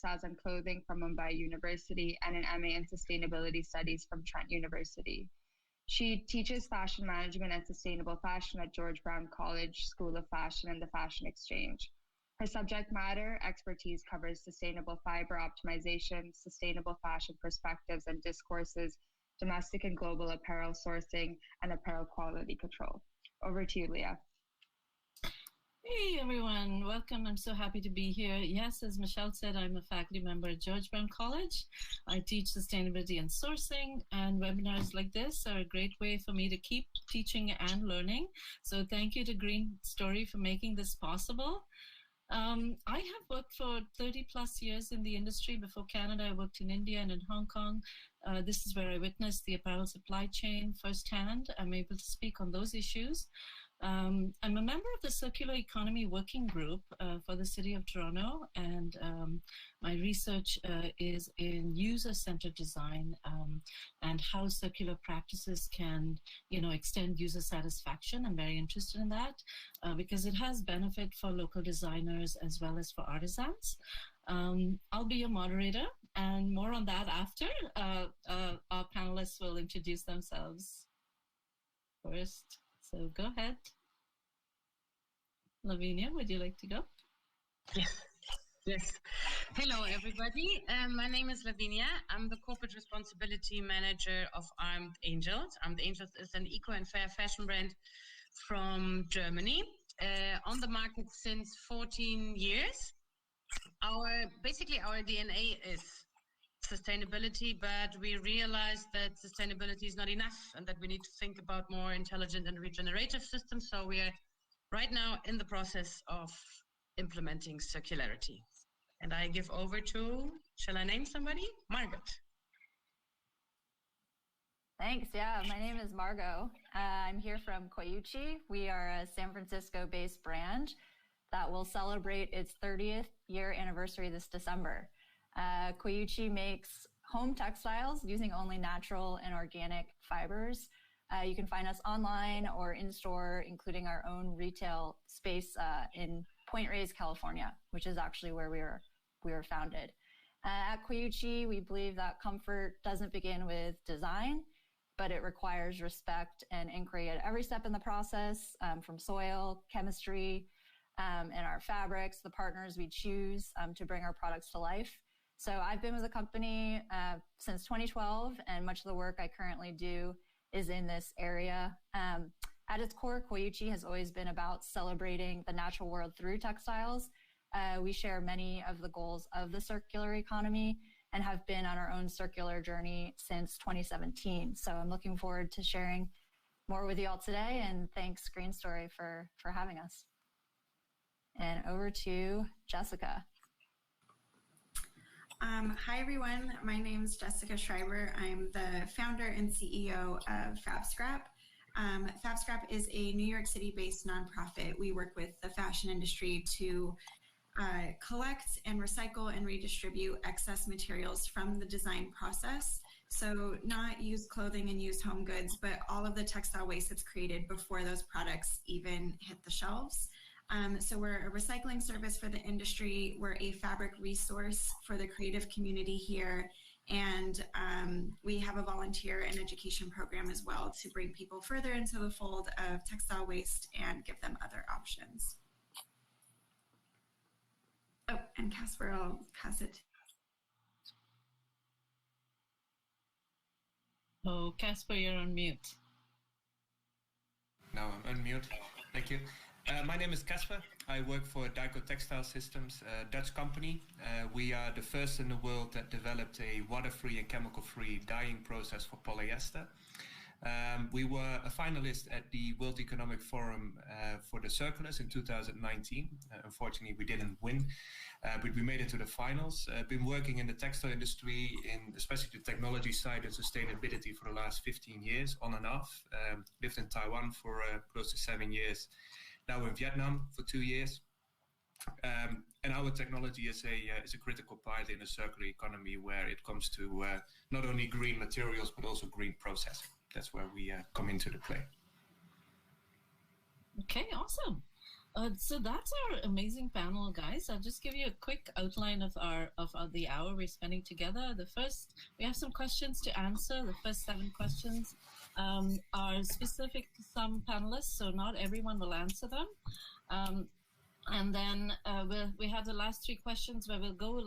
textiles and clothing from Mumbai University and an MA in Sustainability Studies from Trent University. She teaches fashion management and sustainable fashion at George Brown College School of Fashion and the Fashion Exchange. Her subject matter expertise covers sustainable fiber optimization, sustainable fashion perspectives and discourses, domestic and global apparel sourcing, and apparel quality control. Over to you, Leah. Hey everyone, welcome. I'm so happy to be here. Yes, as Michelle said, I'm a faculty member at George Brown College. I teach sustainability and sourcing, and webinars like this are a great way for me to keep teaching and learning. So thank you to Green Story for making this possible. I have worked for 30 plus years in the industry. Before Canada, I worked in India and in Hong Kong. This is where I witnessed the apparel supply chain firsthand. I'm able to speak on those issues. I'm a member of the Circular Economy Working Group for the City of Toronto, and my research is in user-centered design and how circular practices can, extend user satisfaction. I'm very interested in that because it has benefit for local designers as well as for artisans. I'll be your moderator, and more on that after. Our panelists will introduce themselves first. So go ahead. Lavinia, would you like to go? Yes. Hello, everybody. My name is Lavinia. I'm the Corporate Responsibility Manager of Armed Angels. Armed Angels is an eco and fair fashion brand from Germany, on the market since 14 years. Our DNA is sustainability, but we realized that sustainability is not enough and that we need to think about more intelligent and regenerative systems. So we are right now in the process of implementing circularity. And I give over to, shall I name somebody? Margaret. Thanks. Yeah, my name is Margot. I'm here from Koyuchi. We are a San Francisco-based brand that will celebrate its 30th year anniversary this December. Koyuchi makes home textiles using only natural and organic fibers. You can find us online or in-store, including our own retail space in Point Reyes, California, which is actually where we were founded. At Koyuchi, we believe that comfort doesn't begin with design, but it requires respect and inquiry at every step in the process, from soil, chemistry, and our fabrics, the partners we choose to bring our products to life. So I've been with the company since 2012, and much of the work I currently do is in this area. At its core, Koyuchi has always been about celebrating the natural world through textiles. We share many of the goals of the circular economy and have been on our own circular journey since 2017. So I'm looking forward to sharing more with you all today, and thanks Green Story for having us. And over to Jessica. Hi, everyone. My name is Jessica Schreiber. I'm the founder and CEO of FabScrap. FabScrap is a New York City-based nonprofit. We work with the fashion industry to collect and recycle and redistribute excess materials from the design process. So not used clothing and used home goods, but all of the textile waste that's created before those products even hit the shelves. So we're a recycling service for the industry. We're a fabric resource for the creative community here. And we have a volunteer and education program as well to bring people further into the fold of textile waste and give them other options. Oh, and Casper, I'll pass it. Oh, Casper, you're on mute. Now I'm unmute. Thank you. My name is Casper. I work for Dyco Textile Systems, a Dutch company. We are the first in the world that developed a water-free and chemical-free dyeing process for polyester. We were a finalist at the World Economic Forum for the Circulars in 2019. Unfortunately, we didn't win, but we made it to the finals. I've been working in the textile industry, in especially the technology side and sustainability for the last 15 years, on and off. Lived in Taiwan for close to 7 years. Now in Vietnam for 2 years. And our technology is a critical part in a circular economy where it comes to not only green materials, but also green processing. That's where we come into the play. Okay, awesome. So that's our amazing panel, guys. I'll just give you a quick outline of the hour we're spending together. We have some questions to answer. The first 7 questions are specific to some panelists, so not everyone will answer them. And then we have the last 3 questions where we'll go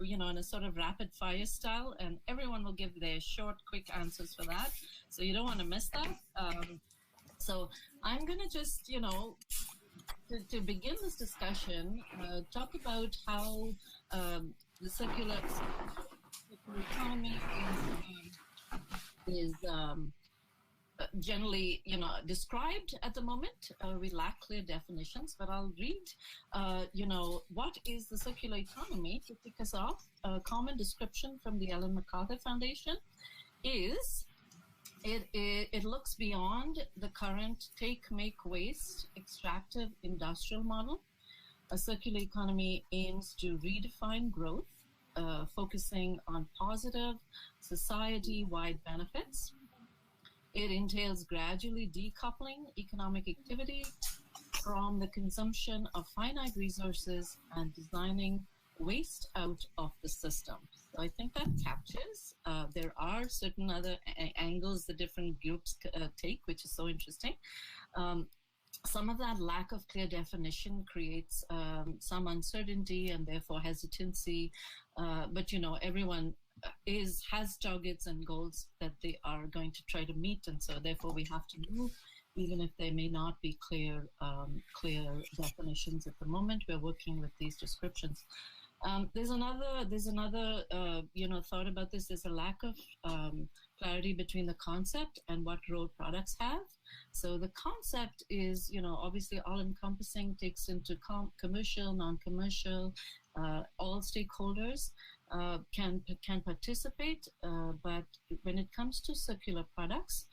in a sort of rapid fire style, and everyone will give their short, quick answers for that. So you don't want to miss that. So I'm going to just, to begin this discussion, talk about how the circular economy is generally, described at the moment. We lack clear definitions, but I'll read, what is the circular economy to kick us off. A common description from the Ellen MacArthur Foundation is it looks beyond the current take, make, waste, extractive industrial model. A circular economy aims to redefine growth, focusing on positive society-wide benefits. It entails gradually decoupling economic activity from the consumption of finite resources and designing waste out of the system. So I think that captures. There are certain other angles the different groups take, which is so interesting. Some of that lack of clear definition creates some uncertainty and therefore hesitancy. But everyone has targets and goals that they are going to try to meet, and so therefore we have to move, even if there may not be clear definitions at the moment. We're working with these descriptions. There's another thought about this. There's a lack of clarity between the concept and what role products have. So the concept is, obviously all-encompassing, takes into commercial, non-commercial, all stakeholders can participate. But when it comes to circular products,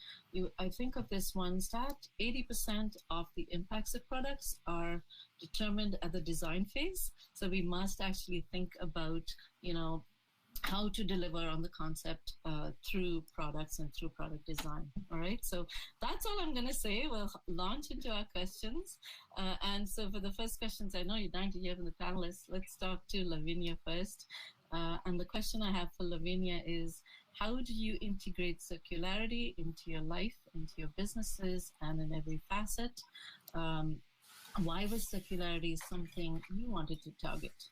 I think of this one stat: 80% of the impacts of products are determined at the design phase. So we must actually think about, how to deliver on the concept through products and through product design. All right, so that's all I'm going to say. We'll launch into our questions. And so for the first questions, I know you're dying to hear from the panelists. Let's talk to Lavinia first. And the question I have for Lavinia is, how do you integrate circularity into your life, into your businesses, and in every facet? Why was circularity something you wanted to target?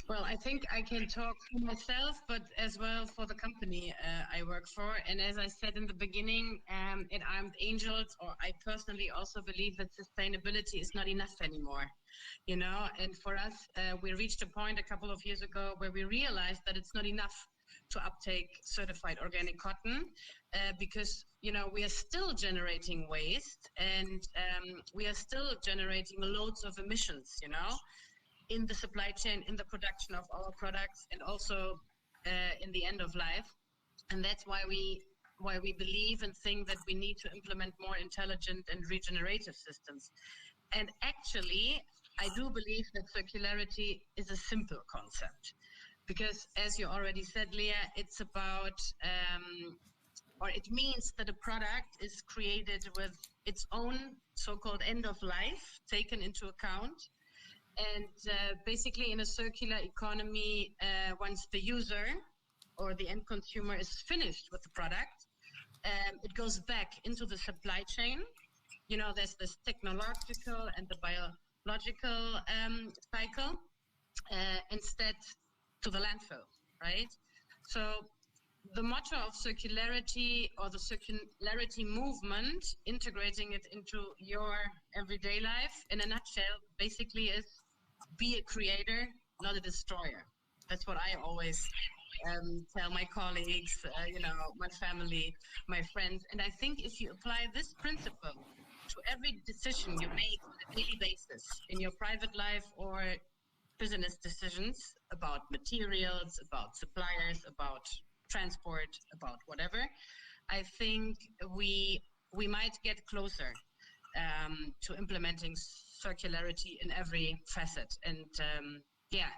Well, I think I can talk for myself, but as well for the company I work for. And as I said in the beginning, at Armed Angels, or I personally also believe that sustainability is not enough anymore. And for us, we reached a point a couple of years ago where we realized that it's not enough to uptake certified organic cotton because, we are still generating waste and we are still generating loads of emissions, in the supply chain, in the production of our products, and also in the end of life. And that's why we believe and think that we need to implement more intelligent and regenerative systems. And actually, I do believe that circularity is a simple concept because, as you already said, Leah, it's about, or it means that a product is created with its own so-called end of life taken into account. And basically, in a circular economy, once the user or the end consumer is finished with the product, it goes back into the supply chain. There's this technological and the biological cycle instead to the landfill, right? So the motto of circularity, or the circularity movement, integrating it into your everyday life, in a nutshell, basically is be a creator, not a destroyer. That's what I always tell my colleagues, my family, my friends. And I think if you apply this principle to every decision you make on a daily basis in your private life or business decisions about materials, about suppliers, about transport, about whatever, I think we might get closer to implementing circularity in every facet. And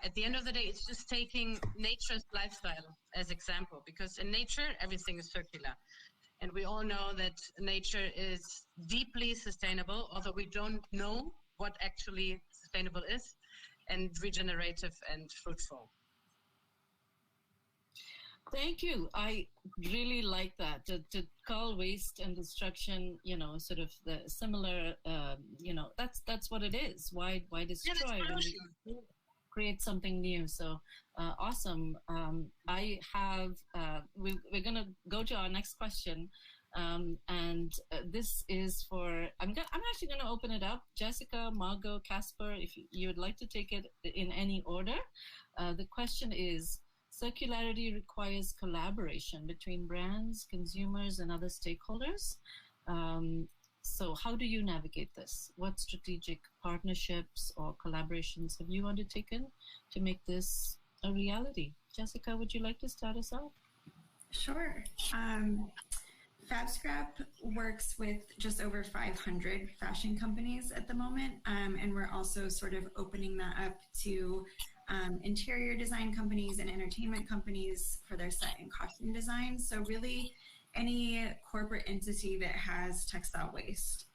at the end of the day, it's just taking nature's lifestyle as example, because in nature, everything is circular. And we all know that nature is deeply sustainable, although we don't know what actually sustainable is, and regenerative and fruitful. Thank you. I really like that to call waste and destruction, sort of the similar, that's what it is. Why destroy when we create something new? So awesome. I have we're gonna go to our next question. And this is for I'm actually going to open it up. Jessica, Margot, Casper, if you would like to take it in any order. The question is, circularity requires collaboration between brands, consumers, and other stakeholders. So how do you navigate this? What strategic partnerships or collaborations have you undertaken to make this a reality? Jessica, would you like to start us off? Sure. FabScrap works with just over 500 fashion companies at the moment, and we're also sort of opening that up to interior design companies and entertainment companies for their set and costume design. So really any corporate entity that has textile waste,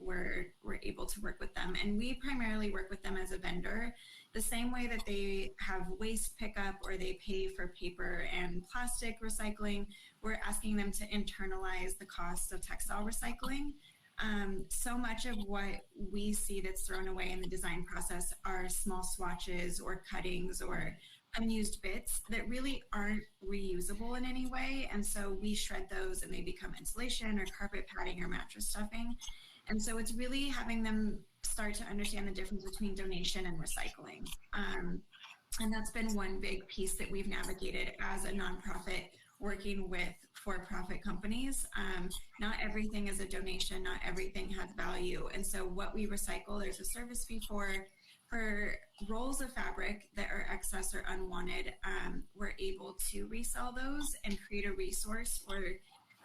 we're able to work with them. And we primarily work with them as a vendor, the same way that they have waste pickup or they pay for paper and plastic recycling. We're asking them to internalize the cost of textile recycling. So much of what we see that's thrown away in the design process are small swatches or cuttings or unused bits that really aren't reusable in any way. And so we shred those and they become insulation or carpet padding or mattress stuffing. And so it's really having them start to understand the difference between donation and recycling. And that's been one big piece that we've navigated as a nonprofit working with for-profit companies. Not everything is a donation, not everything has value. And so what we recycle, there's a service fee for rolls of fabric that are excess or unwanted. We're able to resell those and create a resource for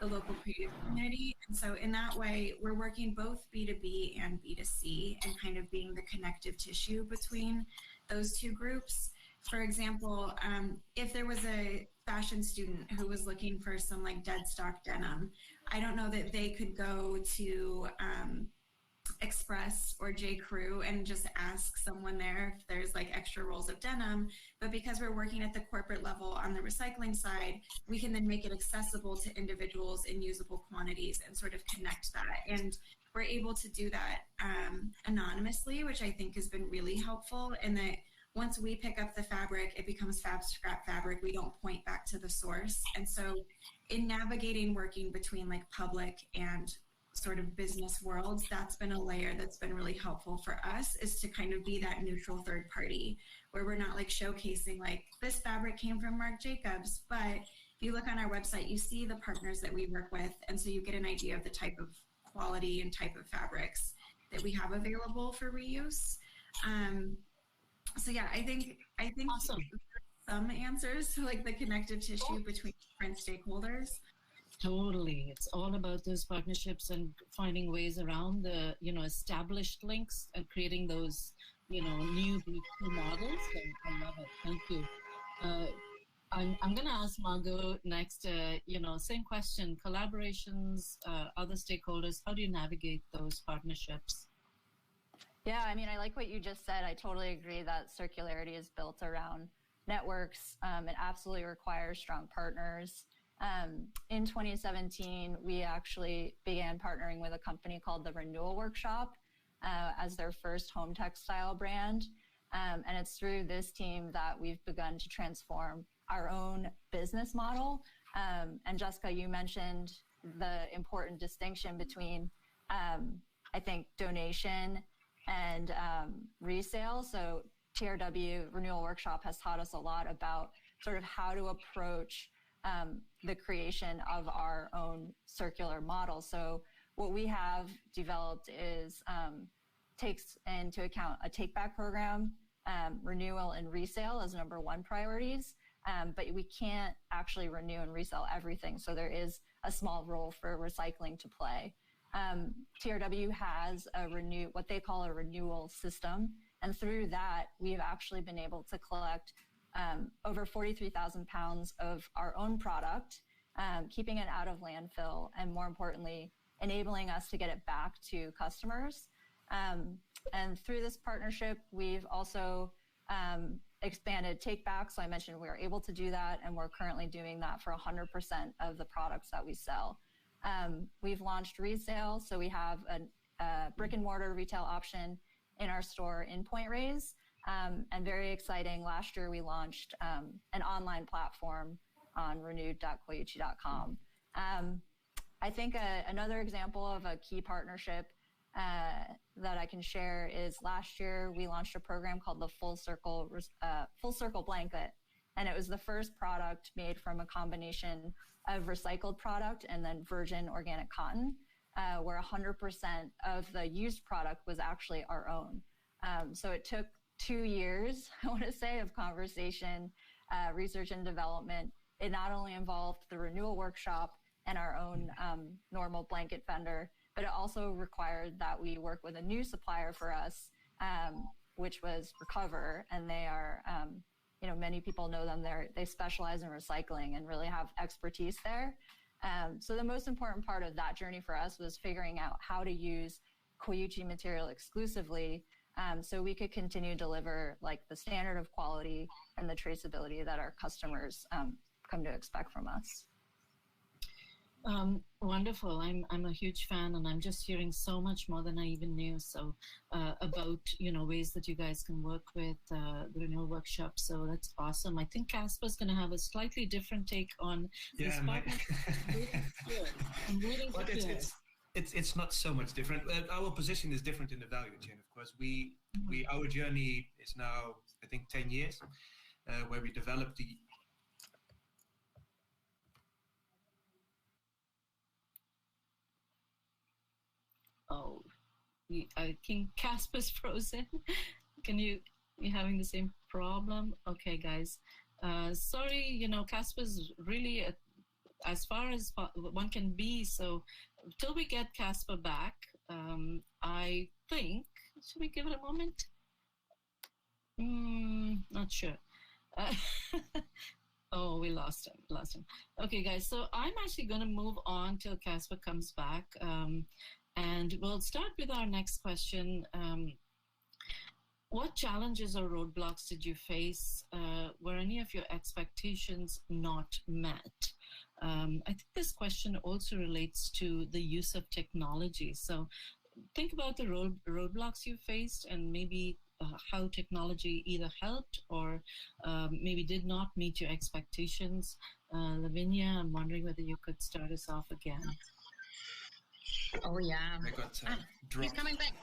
the local creative community. And so in that way, we're working both B2B and B2C and kind of being the connective tissue between those two groups. For example, if there was a fashion student who was looking for some like dead stock denim, I don't know that they could go to Express or J. Crew and just ask someone there if there's like extra rolls of denim. But because we're working at the corporate level on the recycling side, we can then make it accessible to individuals in usable quantities and sort of connect that. And we're able to do that anonymously, which I think has been really helpful in that once we pick up the fabric, it becomes FabScrap fabric. We don't point back to the source. And so in navigating working between like public and sort of business worlds, that's been a layer that's been really helpful for us, is to kind of be that neutral third party where we're not like showcasing like this fabric came from Marc Jacobs, but if you look on our website, you see the partners that we work with. And so you get an idea of the type of quality and type of fabrics that we have available for reuse. So yeah, I think Awesome. Some answers to like the connective tissue between different stakeholders. Totally. It's all about those partnerships and finding ways around the, established links and creating those, new B2 models. So I love it. Thank you. I'm going to ask Margot next, same question, collaborations, other stakeholders, how do you navigate those partnerships? Yeah, I mean, I like what you just said. I totally agree that circularity is built around networks. It absolutely requires strong partners. In 2017, we actually began partnering with a company called the Renewal Workshop as their first home textile brand. And it's through this team that we've begun to transform our own business model. And Jessica, you mentioned the important distinction between, I think, donation and resale. So TRW Renewal Workshop has taught us a lot about sort of how to approach the creation of our own circular model. So what we have developed is takes into account a take-back program, renewal and resale as number one priorities, but we can't actually renew and resell everything. So there is a small role for recycling to play. TRW has what they call a renewal system. And through that, we've actually been able to collect over 43,000 pounds of our own product keeping it out of landfill, and more importantly, enabling us to get it back to customers. And through this partnership, we've also expanded take back. So I mentioned we were able to do that, and we're currently doing that for 100% of the products that we sell. We've launched resale, so we have a brick and mortar retail option in our store in Point Reyes. And very exciting, last year we launched an online platform on renewed.koyuchi.com. I think another example of a key partnership that I can share is last year we launched a program called the Full Circle Blanket, and it was the first product made from a combination of recycled product and then virgin organic cotton, where 100% of the used product was actually our own. So it took 2 years, I want to say, of conversation, research and development. It not only involved the renewal workshop and our own normal blanket vendor, but it also required that we work with a new supplier for us, which was Recover. And they are, many people know them. They specialize in recycling and really have expertise there. So the most important part of that journey for us was figuring out how to use Koyuchi material exclusively, so we could continue to deliver like the standard of quality and the traceability that our customers come to expect from us. Wonderful. I'm a huge fan, and I'm just hearing so much more than I even knew. So about ways that you guys can work with the renewal workshop. So that's awesome. I think Casper's going to have a slightly different take on this partnership. It's not so much different. Our position is different in the value chain. Of course, our journey is now, I think, 10 years, where we developed the. Oh, I think Casper's frozen. You're having the same problem? Okay, guys. Sorry, Casper's really as far as one can be. So till we get Casper back, I think, should we give it a moment? Not sure. Oh, we lost him. Okay, guys. So I'm actually going to move on till Casper comes back. And we'll start with our next question. What challenges or roadblocks did you face? Were any of your expectations not met? I think this question also relates to the use of technology. So think about the roadblocks you faced, and maybe how technology either helped or maybe did not meet your expectations. Lavinia, I'm wondering whether you could start us off again. Oh, yeah. I got dropped. He's coming back.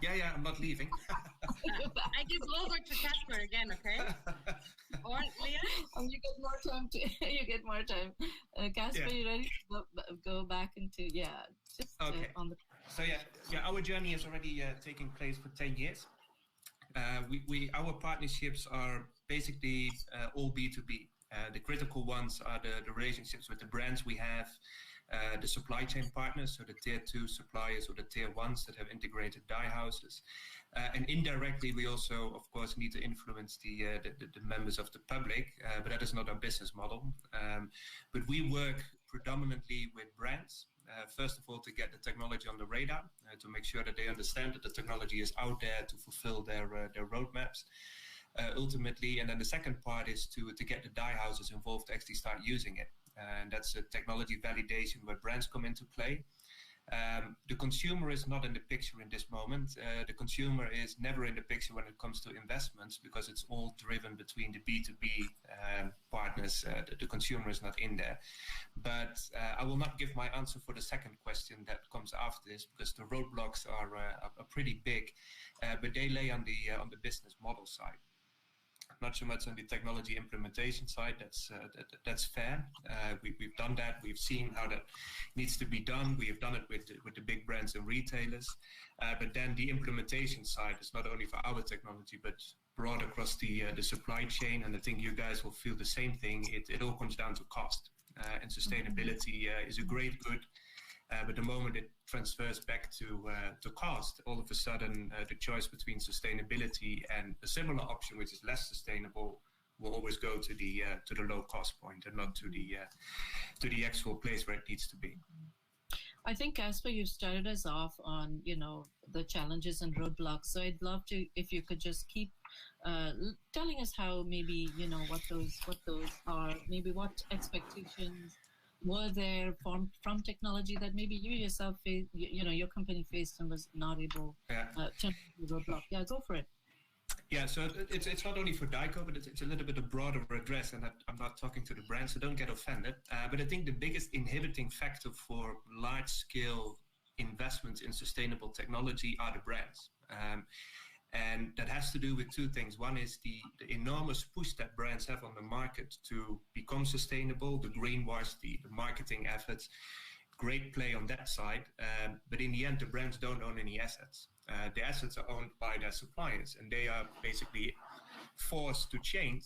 yeah, I'm not leaving. I give over to Casper again, okay? Or Leah? You get more time. Casper, you ready to go back into, just okay. On the... So our journey is already taking place for 10 years. Our partnerships are basically all B2B. The critical ones are the relationships with the brands we have, the supply chain partners, so the tier 2 suppliers or the tier 1s that have integrated dye houses. And indirectly, we also, of course, need to influence the members of the public, but that is not our business model. But we work predominantly with brands, first of all, to get the technology on the radar, to make sure that they understand that the technology is out there to fulfill their roadmaps. Ultimately, and then the second part is to get the dye houses involved to actually start using it. And that's a technology validation where brands come into play. The consumer is not in the picture in this moment. The consumer is never in the picture when it comes to investments, because it's all driven between the B2B partners. The consumer is not in there. But I will not give my answer for the second question that comes after this, because the roadblocks are pretty big, but they lay on the business model side. Not so much on the technology implementation side. That's fair. We've done that. We've seen how that needs to be done. We have done it with the big brands and retailers. But then the implementation side is not only for our technology, but broad across the supply chain. And I think you guys will feel the same thing. It all comes down to cost. And sustainability is a great good. But the moment it transfers back to cost, all of a sudden the choice between sustainability and a similar option, which is less sustainable, will always go to the low cost point and not to the actual place where it needs to be. I think, Casper, you started us off on, the challenges and roadblocks. So I'd love to, if you could just keep telling us how maybe, what those are, maybe what expectations were there from technology that maybe you yourself, your company faced and was not able to roadblock. Yeah, go for it. Yeah, so it's not only for Dyco, but it's a little bit a broader address, and I'm not talking to the brand, so don't get offended. But I think the biggest inhibiting factor for large-scale investments in sustainable technology are the brands. And that has to do with two things. One is the enormous push that brands have on the market to become sustainable, the greenwash, the marketing efforts, great play on that side. But in the end, the brands don't own any assets. The assets are owned by their suppliers, and they are basically forced to change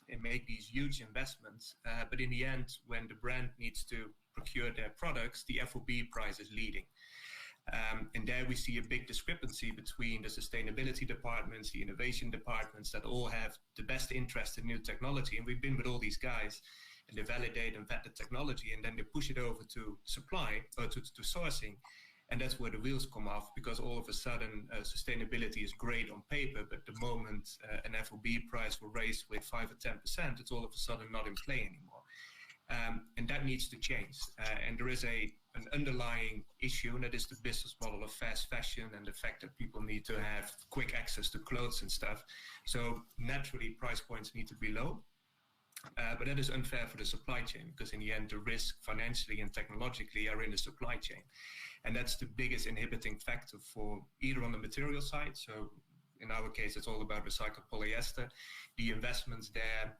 and make these huge investments. But in the end, when the brand needs to procure their products, the FOB price is leading. And there we see a big discrepancy between the sustainability departments, the innovation departments that all have the best interest in new technology. And we've been with all these guys, and they validate and vet the technology, and then they push it over to supply or to sourcing. And that's where the wheels come off, because all of a sudden sustainability is great on paper, but the moment an FOB price will raise with 5 or 10%, it's all of a sudden not in play anymore. And that needs to change. And there is an underlying issue, and that is the business model of fast fashion and the fact that people need to have quick access to clothes and stuff. So naturally, price points need to be low. But that is unfair for the supply chain, because in the end, the risk financially and technologically are in the supply chain. And that's the biggest inhibiting factor for either on the material side. So in our case, it's all about recycled polyester. The investments there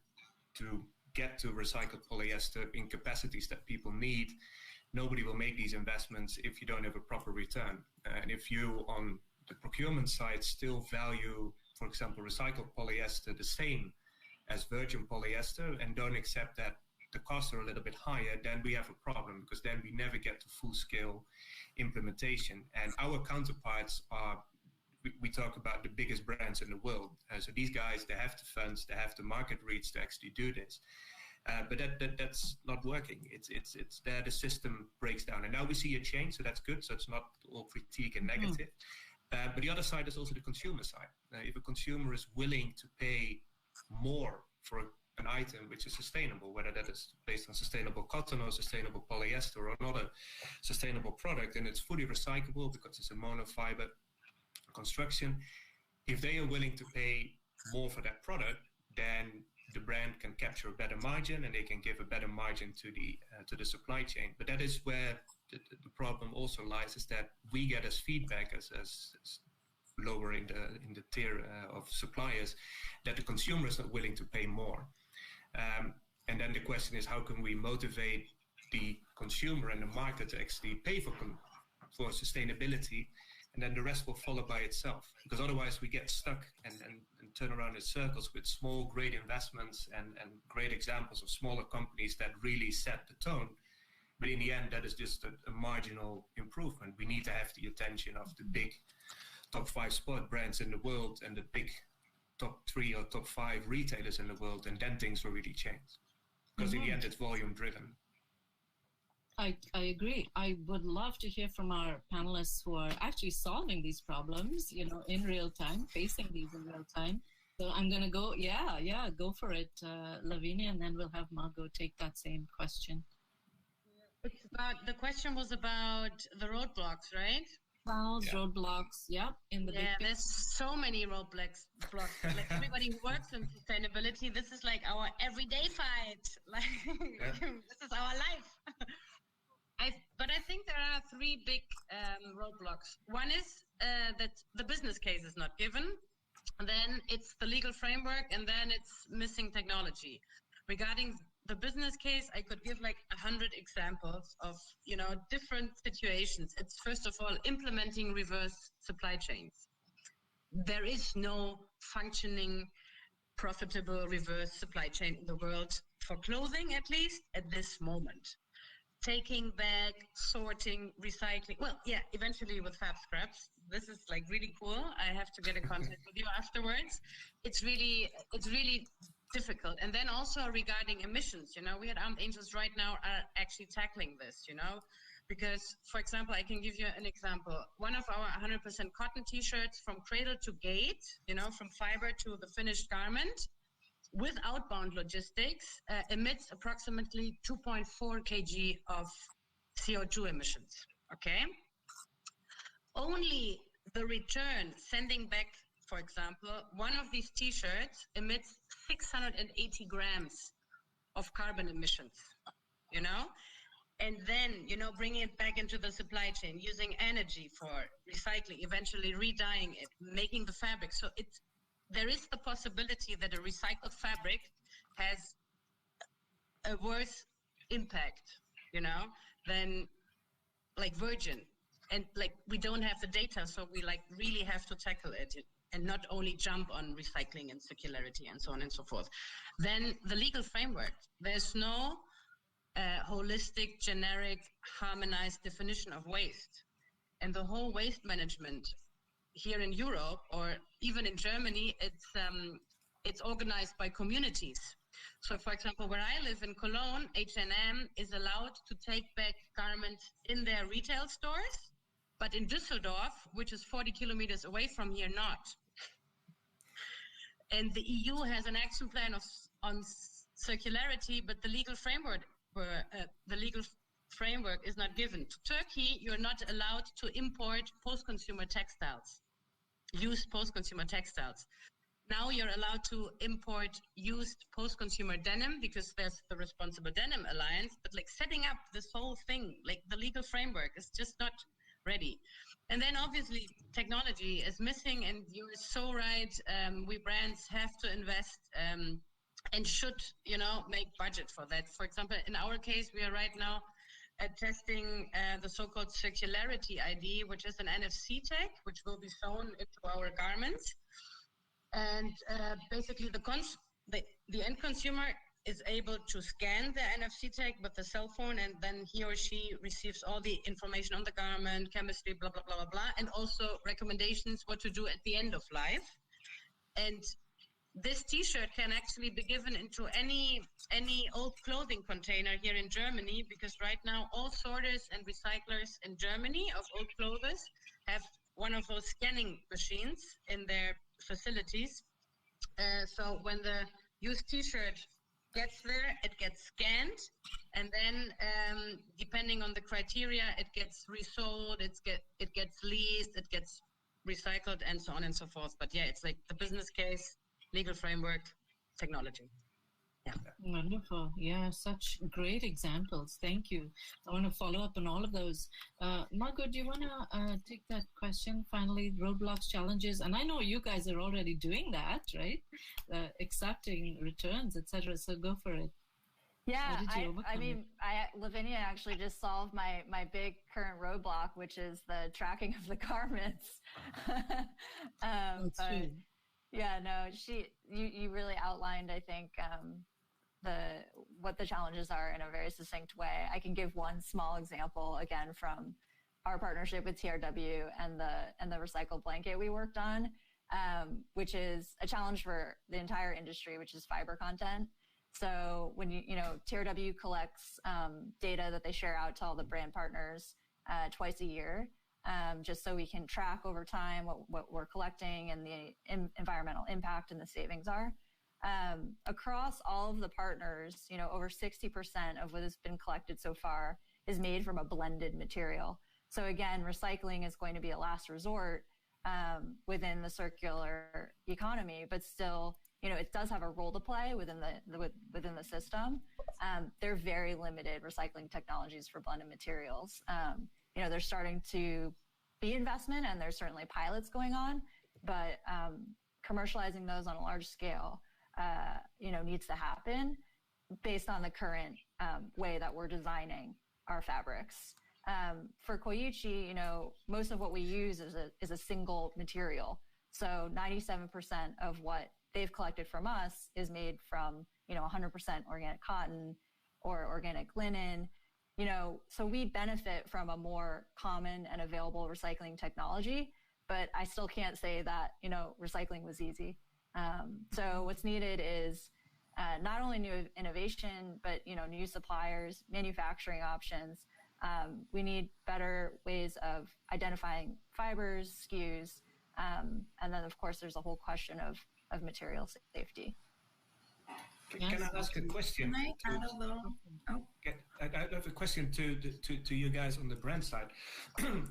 to get to recycled polyester in capacities that people need, nobody will make these investments if you don't have a proper return. And if you, on the procurement side, still value, for example, recycled polyester the same as virgin polyester and don't accept that the costs are a little bit higher, then we have a problem, because then we never get to full-scale implementation. And our counterparts are, we talk about the biggest brands in the world. So these guys, they have the funds, they have the market reach to actually do this. But that's not working. It's there the system breaks down. And now we see a change, so that's good. So it's not all critique and negative. But the other side is also the consumer side. If a consumer is willing to pay more for an item which is sustainable, whether that is based on sustainable cotton or sustainable polyester or another sustainable product, and it's fully recyclable because it's a monofiber construction, if they are willing to pay more for that product, then the brand can capture a better margin, and they can give a better margin to the supply chain. But that is where the problem also lies, is that we get as feedback as lower in the tier of suppliers, that the consumer is not willing to pay more. And then the question is, how can we motivate the consumer and the market to actually pay for sustainability, and then the rest will follow by itself? Because otherwise we get stuck and turn around in circles with small, great investments and great examples of smaller companies that really set the tone. But in the end, that is just a marginal improvement. We need to have the attention of the big top 5 sport brands in the world and the big top 3 or top 5 retailers in the world, and then things will really change. Because in the end, it's volume driven. I agree. I would love to hear from our panelists who are actually solving these problems, in real time, facing these in real time. So I'm going to go, go for it, Lavinia, and then we'll have Margot take that same question. It's about, the question was about the roadblocks, right? Roadblocks, in the big picture. There's so many roadblocks. Like everybody who works in sustainability, this is like our everyday fight. This is our life. But I think there are 3 big roadblocks. One is that the business case is not given. And then it's the legal framework, and then it's missing technology. Regarding the business case, I could give like 100 examples of, different situations. It's first of all implementing reverse supply chains. There is no functioning, profitable reverse supply chain in the world for clothing, at least at this moment. Taking back, sorting, recycling. Well, eventually with fab scraps. This is like really cool. I have to get in contact with you afterwards. It's really difficult. And then also regarding emissions, we at Armed Angels right now are actually tackling this, because, for example, I can give you an example. One of our 100% cotton t-shirts, from cradle to gate, from fiber to the finished garment, with outbound logistics, emits approximately 2.4 kg of CO2 emissions, okay? Only the return, sending back, for example, one of these t-shirts emits 680 grams of carbon emissions, and then, bringing it back into the supply chain, using energy for recycling, eventually re-dyeing it, making the fabric. So there is the possibility that a recycled fabric has a worse impact, than like virgin. And we don't have the data, so we really have to tackle it and not only jump on recycling and circularity and so on and so forth. Then the legal framework, there's no holistic, generic, harmonized definition of waste. And the whole waste management here in Europe, or even in Germany, it's organized by communities. So, for example, where I live in Cologne, H&M is allowed to take back garments in their retail stores, but in Düsseldorf, which is 40 kilometers away from here, not. And the EU has an action plan on circularity, but the legal framework is not given. To Turkey, you're not allowed to import post-consumer textiles, used post-consumer textiles. Now you're allowed to import used post-consumer denim because there's the Responsible Denim Alliance, but setting up this whole thing, the legal framework is just not ready. And then obviously technology is missing, and you're so right. We brands have to invest and should, make budget for that. For example, in our case, we are right now testing the so-called Circularity ID, which is an NFC tag, which will be sewn into our garments. And basically the end consumer is able to scan the NFC tag with the cell phone, and then he or she receives all the information on the garment, chemistry, blah, blah, blah, blah, blah, and also recommendations what to do at the end of life. And this T-shirt can actually be given into any old clothing container here in Germany, because right now all sorters and recyclers in Germany of old clothes have one of those scanning machines in their facilities. So when the used T-shirt gets there, it gets scanned, and then depending on the criteria, it gets resold, it gets leased, it gets recycled, and so on and so forth. But yeah, it's the business case, legal framework, technology. Yeah. Wonderful. Yeah, such great examples. Thank you. I want to follow up on all of those. Margot, do you want to take that question finally? Roadblocks, challenges, and I know you guys are already doing that, right? Accepting returns, etc. So go for it. Yeah, Lavinia actually just solved my big current roadblock, which is the tracking of the garments. That's true. Yeah, no, you really outlined, I think, what the challenges are in a very succinct way. I can give one small example again from our partnership with TRW and the recycled blanket we worked on, which is a challenge for the entire industry, which is fiber content. So when TRW collects data that they share out to all the brand partners twice a year, just so we can track over time what we're collecting and the environmental impact and the savings are. Across all of the partners, over 60% of what has been collected so far is made from a blended material. So again, recycling is going to be a last resort within the circular economy, but still, it does have a role to play within the system. They're very limited recycling technologies for blended materials. There's starting to be investment, and there's certainly pilots going on, but commercializing those on a large scale, needs to happen based on the current way that we're designing our fabrics. For Koyuchi, most of what we use is a single material. So 97% of what they've collected from us is made from, 100% organic cotton or organic linen. So we benefit from a more common and available recycling technology, but I still can't say that, recycling was easy. So what's needed is not only new innovation, but new suppliers, manufacturing options. We need better ways of identifying fibers, SKUs, and then of course there's a whole question of material safety. Can I ask a question? Can I add a little? Oh. I have a question to you guys on the brand side.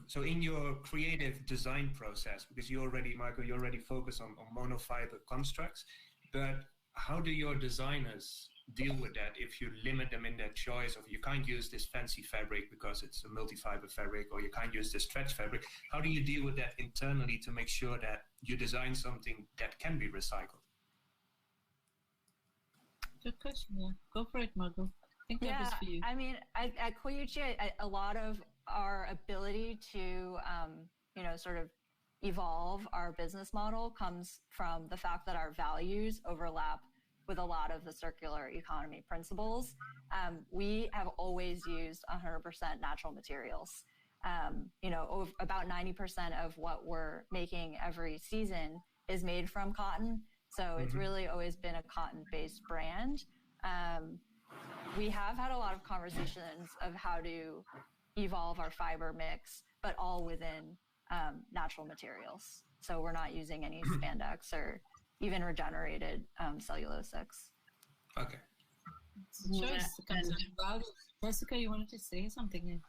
So in your creative design process, because Marco, you already focus on monofiber constructs, but how do your designers deal with that if you limit them in their choice of you can't use this fancy fabric because it's a multi-fiber fabric, or you can't use this stretch fabric? How do you deal with that internally to make sure that you design something that can be recycled? Good question. Yeah, go for it, Margot. I think that was for you. I mean, at Koyuchi, a lot of our ability to, sort of evolve our business model comes from the fact that our values overlap with a lot of the circular economy principles. We have always used 100% natural materials. About 90% of what we're making every season is made from cotton. So it's really always been a cotton-based brand. We have had a lot of conversations of how to evolve our fiber mix, but all within natural materials. So we're not using any spandex or even regenerated cellulosics. Okay. Jessica, you wanted to say something?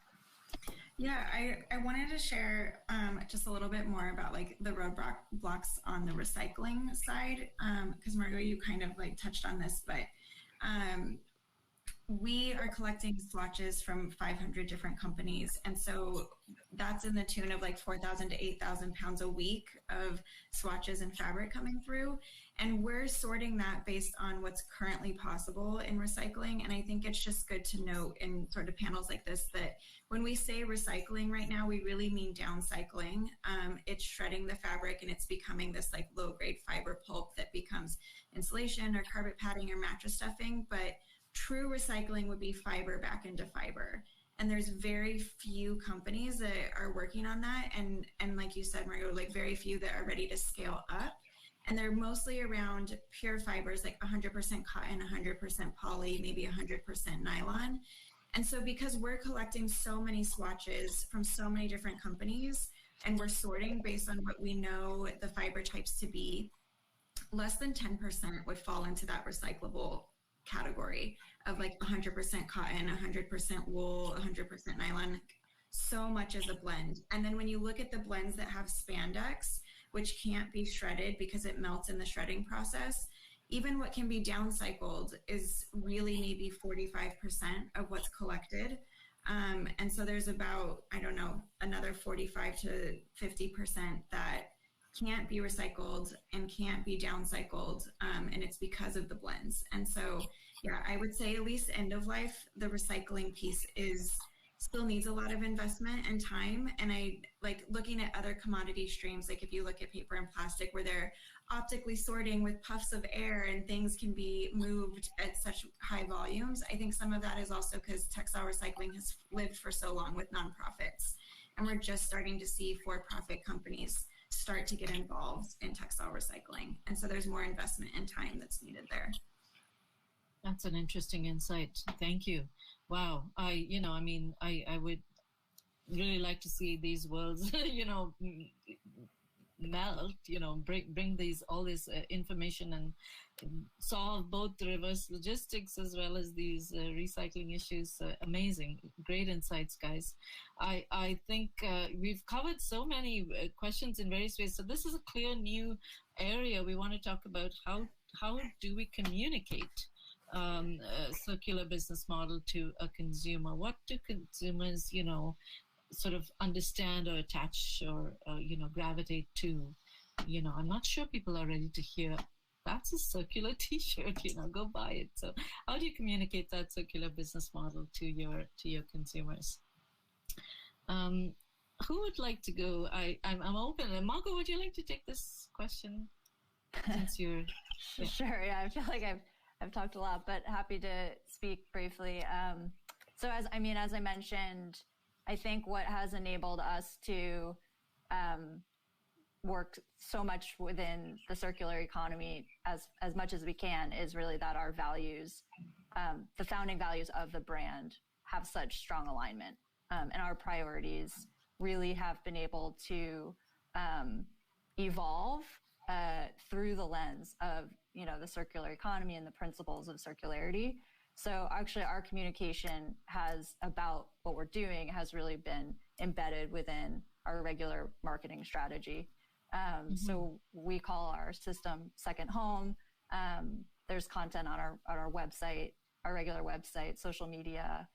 Yeah, I wanted to share just a little bit more about like the roadblocks on the recycling side, because Margot, you kind of like touched on this, but we are collecting swatches from 500 different companies. And so that's in the tune of like 4,000 to 8,000 pounds a week of swatches and fabric coming through. And we're sorting that based on what's currently possible in recycling. And I think it's just good to note in sort of panels like this that when we say recycling right now, we really mean downcycling. It's shredding the fabric and it's becoming this like low grade fiber pulp that becomes insulation or carpet padding or mattress stuffing. But true recycling would be fiber back into fiber. And there's very few companies that are working on that. And like you said, Margot, like very few that are ready to scale up. And they're mostly around pure fibers, like 100% cotton, 100% poly, maybe 100% nylon. And so because we're collecting so many swatches from so many different companies, and we're sorting based on what we know the fiber types to be, less than 10% would fall into that recyclable category of like 100% cotton, 100% wool, 100% nylon. So much is a blend. And then when you look at the blends that have spandex, which can't be shredded because it melts in the shredding process, even what can be downcycled is really maybe 45% of what's collected. And so there's about, I don't know, another 45 to 50% that can't be recycled and can't be downcycled, and it's because of the blends. And so, yeah, I would say at least end of life, the recycling piece still needs a lot of investment and time. And I like looking at other commodity streams, like if you look at paper and plastic where they're optically sorting with puffs of air and things can be moved at such high volumes. I think some of that is also because textile recycling has lived for so long with nonprofits. And we're just starting to see for-profit companies start to get involved in textile recycling. And so there's more investment and time that's needed there. That's an interesting insight. Thank you. Wow. I would really like to see these worlds, melt, bring all this information and solve both the reverse logistics as well as these recycling issues. Amazing. Great insights, guys. I think we've covered so many questions in various ways. So this is a clear new area. We want to talk about how do we communicate a circular business model to a consumer? What do consumers, sort of understand or attach or, gravitate to? I'm not sure people are ready to hear that's a circular t-shirt, go buy it. So how do you communicate that circular business model to your consumers? Who would like to go? I'm open. Margot, would you like to take this question? Since you're... Yeah. Sure, yeah, I feel like I've talked a lot, but happy to speak briefly. So as I mentioned, I think what has enabled us to work so much within the circular economy as much as we can is really that our values, the founding values of the brand, have such strong alignment, and our priorities really have been able to evolve through the lens of the circular economy and the principles of circularity. So actually, our communication about what we're doing has really been embedded within our regular marketing strategy. So we call our system Second Home. There's content on our website, our regular website, social media.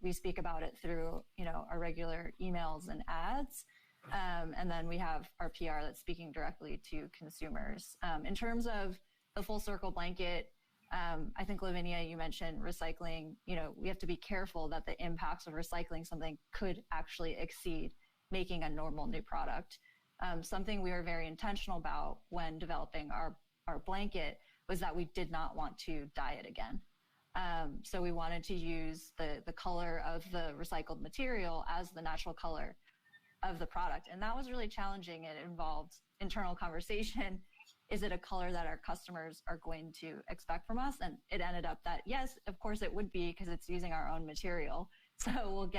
We speak about it through our regular emails and ads. And then we have our PR that's speaking directly to consumers. In terms of the full circle blanket, I think, Lavinia, you mentioned recycling. We have to be careful that the impacts of recycling something could actually exceed making a normal new product. Something we were very intentional about when developing our blanket was that we did not want to dye it again. So we wanted to use the color of the recycled material as the natural color of the product. And that was really challenging. It involved internal conversation. Is it a color that our customers are going to expect from us? And it ended up that, yes, of course it would be, because it's using our own material. So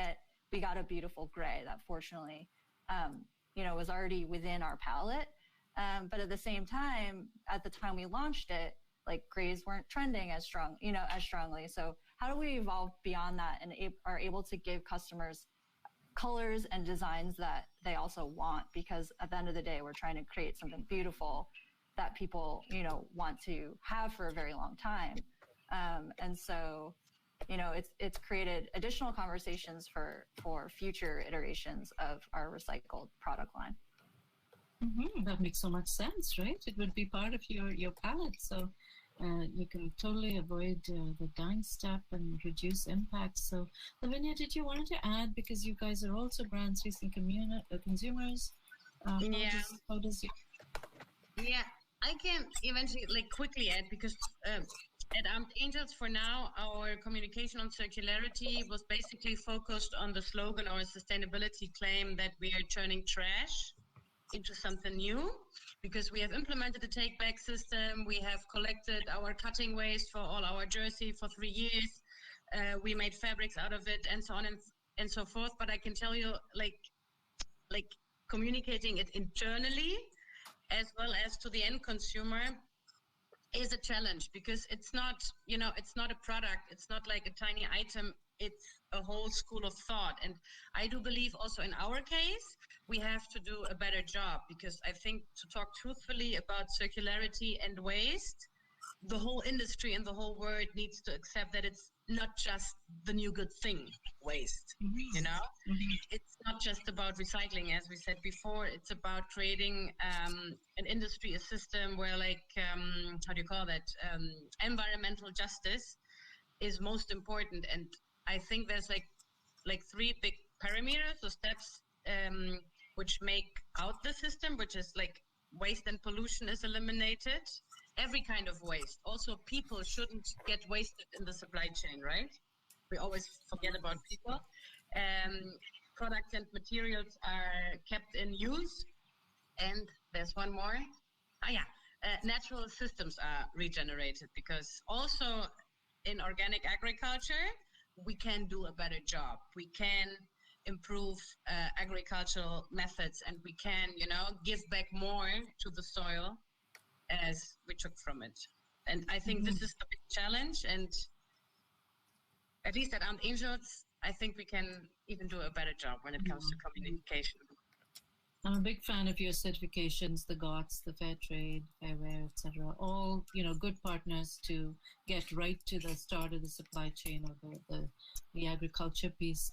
we got a beautiful gray that fortunately, was already within our palette. But at the same time, at the time we launched it, like grays weren't trending as strongly. So how do we evolve beyond that and are able to give customers colors and designs that they also want? Because at the end of the day, we're trying to create something beautiful that people, want to have for a very long time. And so, it's created additional conversations for future iterations of our recycled product line. That makes so much sense, right? It would be part of your palette. So you can totally avoid the dyeing step and reduce impact. So, Lavinia, did you want to add, because you guys are also brands facing consumers? How does your... Yeah, I can eventually quickly add, because at Armed Angels for now, our communication on circularity was basically focused on the slogan or sustainability claim that we are turning trash into something new, because we have implemented a take-back system. We have collected our cutting waste for all our jersey for 3 years. We made fabrics out of it, and so on and so forth. But I can tell you, like communicating it internally as well as to the end consumer is a challenge, because it's not a product. It's not like a tiny item. It's a whole school of thought. And I do believe also in our case, we have to do a better job, because I think to talk truthfully about circularity and waste, the whole industry and the whole world needs to accept that it's not just the new good thing, waste, It's not just about recycling, as we said before. It's about creating an industry, a system where environmental justice is most important. And I think there's like 3 big parameters or steps which make out the system, which is like waste and pollution is eliminated. Every kind of waste. Also, people shouldn't get wasted in the supply chain, right? We always forget about people. Products and materials are kept in use. And there's one more. Natural systems are regenerated, because also in organic agriculture, we can do a better job. We can improve agricultural methods, and we can, give back more to the soil as we took from it. And I think this is the big challenge. And at least at Armed Angels, I think we can even do a better job when it comes to communication. I'm a big fan of your certifications, the GOTS, the Fair Trade, Fairware, etc. All, good partners to get right to the start of the supply chain or the agriculture piece.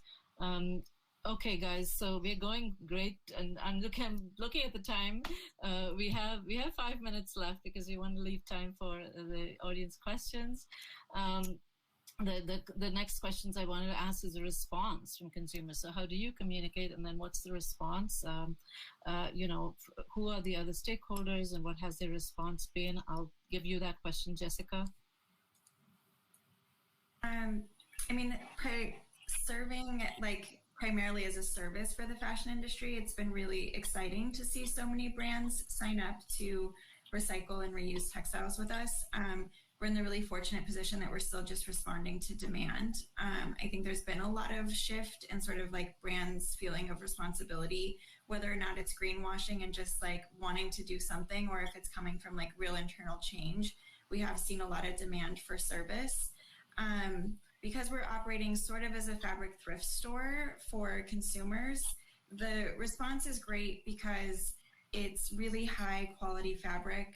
Okay, guys, so we're going great, and I'm looking at the time. We have 5 minutes left, because we want to leave time for the audience questions. The next questions I wanted to ask is a response from consumers. So how do you communicate, and then what's the response? Who are the other stakeholders, and what has their response been? I'll give you that question, Jessica. Serving primarily as a service for the fashion industry. It's been really exciting to see so many brands sign up to recycle and reuse textiles with us. We're in the really fortunate position that we're still just responding to demand. I think there's been a lot of shift in sort of like brands' feeling of responsibility, whether or not it's greenwashing and just like wanting to do something, or if it's coming from like real internal change. We have seen a lot of demand for service. Because we're operating sort of as a fabric thrift store for consumers, the response is great because it's really high quality fabric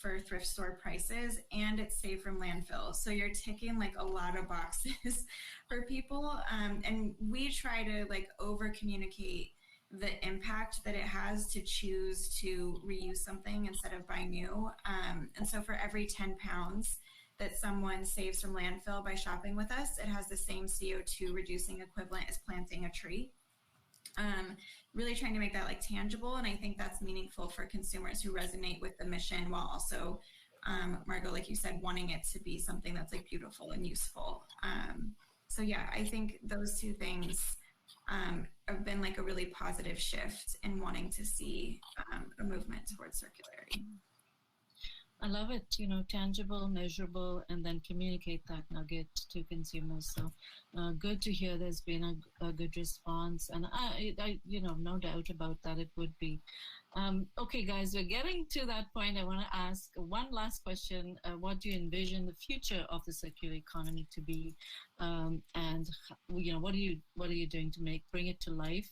for thrift store prices, and it's safe from landfill. So you're ticking like a lot of boxes for people. And we try to like over communicate the impact that it has to choose to reuse something instead of buy new. And so for every 10 pounds that someone saves from landfill by shopping with us, it has the same CO2 reducing equivalent as planting a tree. Really trying to make that like tangible, and I think that's meaningful for consumers who resonate with the mission, while also, Margot, like you said, wanting it to be something that's like beautiful and useful. So yeah, I think those two things have been like a really positive shift in wanting to see a movement towards circularity. I love it, tangible, measurable, and then communicate that nugget to consumers. So good to hear there's been a good response. And I no doubt about that, it would be. Okay, guys, we're getting to that point. I want to ask one last question. What do you envision the future of the circular economy to be? And, what are you doing to bring it to life?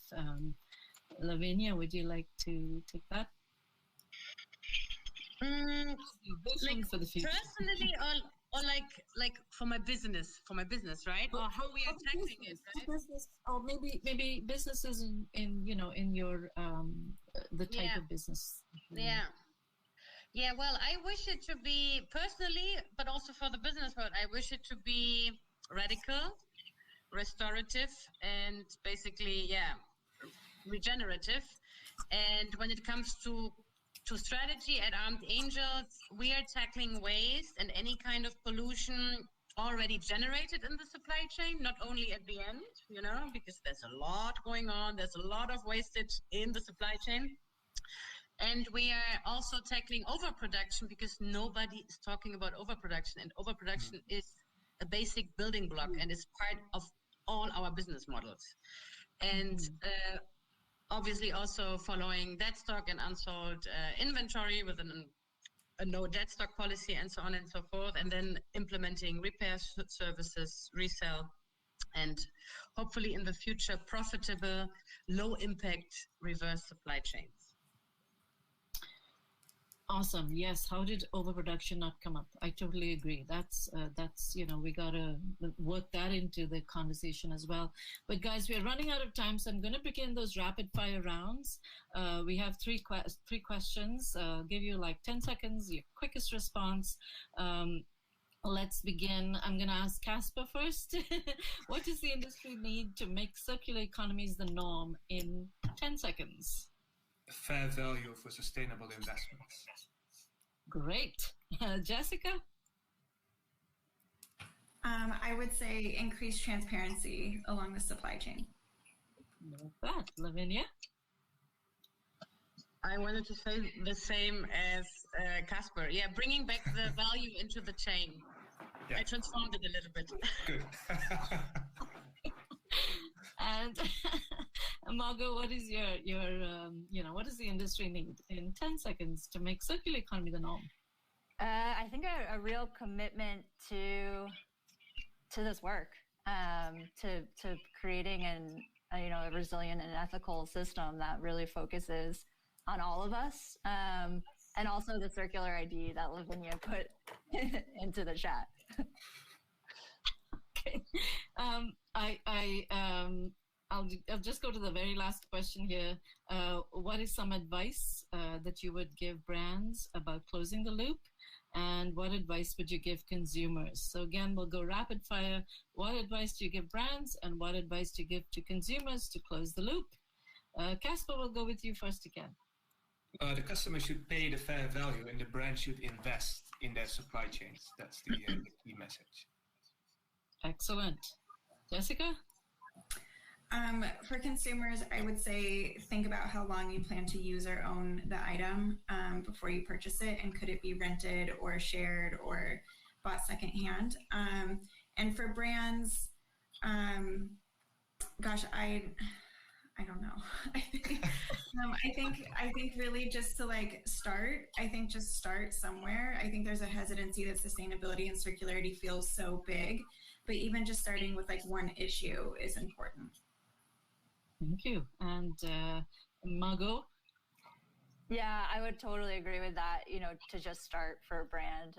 Lavinia, would you like to take that? Like for the future. personally, or like for my business, right? Or how we are tackling it, right? Business, or maybe businesses in your the type of business. Yeah. Well, I wish it to be personally, but also for the business world, I wish it to be radical, restorative, and basically, regenerative. And when it comes to strategy at Armed Angels, we are tackling waste and any kind of pollution already generated in the supply chain, not only at the end, because there's a lot going on. There's a lot of wastage in the supply chain. And we are also tackling overproduction, because nobody is talking about overproduction. And overproduction is a basic building block and is part of all our business models. And obviously also following dead stock and unsold inventory with a no dead stock policy and so on and so forth, and then implementing repair services, resell, and hopefully in the future profitable, low impact reverse supply chains. Awesome. Yes. How did overproduction not come up? I totally agree. That's we gotta work that into the conversation as well. But guys, we're running out of time, so I'm going to begin those rapid fire rounds. We have three questions. Give you like 10 seconds, your quickest response. Let's begin. I'm going to ask Casper first. What does the industry need to make circular economies the norm in 10 seconds? Fair value for sustainable investments. Great. Jessica? I would say increased transparency along the supply chain. Not bad. Lavinia? I wanted to say the same as Casper. Yeah, bringing back the value into the chain. Yeah. I transformed it a little bit. Good. And Margot, what is your what does the industry need in 10 seconds to make circular economy the norm? I think a real commitment to this work, to creating a resilient and ethical system that really focuses on all of us, and also the circular ID that Lavinia put into the chat. Okay. I'll just go to the very last question here. What is some advice that you would give brands about closing the loop? And what advice would you give consumers? So again, we'll go rapid fire. What advice do you give brands, and what advice do you give to consumers to close the loop? Casper, we'll go with you first again. The customer should pay the fair value, and the brand should invest in their supply chains. That's the key message. Excellent. Jessica? For consumers, I would say think about how long you plan to use or own the item before you purchase it, and could it be rented or shared or bought secondhand. And for brands, gosh, I don't know. I think really just to like start. I think just start somewhere. I think there's a hesitancy that sustainability and circularity feels so big, but even just starting with like one issue is important. Thank you. And Margot? Yeah, I would totally agree with that, to just start for a brand.